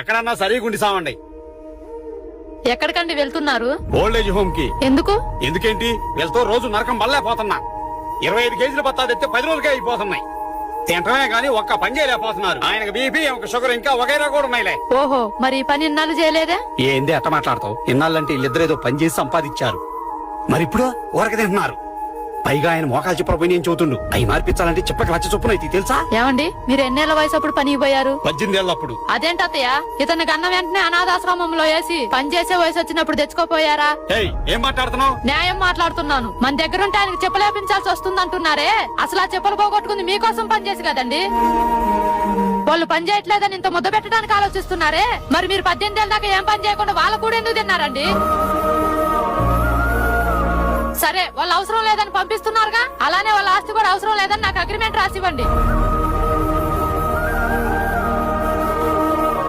అక్కడన్నా సరిగుండి సావండి. ఎక్కడికండి వెళ్తున్నారు? Old age home కి. ఎందుకు? ఎందుకేంటి, వెళ్తూ రోజు నరకం బల్లైపోతున్నా. 25 కేజీలు బత్తా తెస్తే 10 రోజులకే అయిపోతున్నాయి. తింటమే గానీ ఒక్క పని చేయలేకపోతున్నారు. ఆయనకు బీపీ, ఒక షుగర్, ఇంకా వగైరా కూడా ఉన్నాయిలే. ఓహో, మరి ఈ పని ఇన్నాళ్ళు చేయలేదా? ఏంది అట్ట మాట్లాడతావు? ఇన్నాళ్ళంటే వీళ్ళిద్దరేదో పని చేసి సంపాదించారు, మరి ఇప్పుడు ఊరక తింటున్నారు. పైగా ఆయన మోకాలు చెప్పర పోయి నేను చదువుతుండు. అవి మార్పించాలంటే చెప్పక లచ్చ చొప్పున అయితే తెలుసా? ఏమండి, మీరు ఎన్నేళ్ల వయసు అప్పుడు పనికి పోయారు? 18 ఏళ్ళప్పుడు. అదేంటి అత్తయ్య, ఇతన్ని గన్న వెంటనే అనాథాశ్రమంలో వేసి పని చేసే వయసు వచ్చినప్పుడు తెచ్చుకోపోయారా? ఏం మాట్లాడుతున్నావు? న్యాయం మాట్లాడుతున్నాను. మన దగ్గర ఉంటే ఆయనకి చెప్పలేపించాల్సి వస్తుంది అంటున్నారే. అసలు ఆ చెప్పులు పోగొట్టుకుంది మీకోసం పని చేసి కదండి. వాళ్ళు పని చేయట్లేదని ఇంత ముద్ద పెట్టడానికి ఆలోచిస్తున్నారే. మరి మీరు 18 ఏళ్ళ దాకా ఏం పని చేయకుండా వాళ్ళు కూడా ఎందుకు తిన్నారండి? సరే, వాళ్ళు అవసరం లేదని పంపిస్తున్నారుగా, అలానే వాళ్ళ ఆస్తి కూడా అవసరం లేదని నాకు అగ్రిమెంట్ రాసివ్వండి.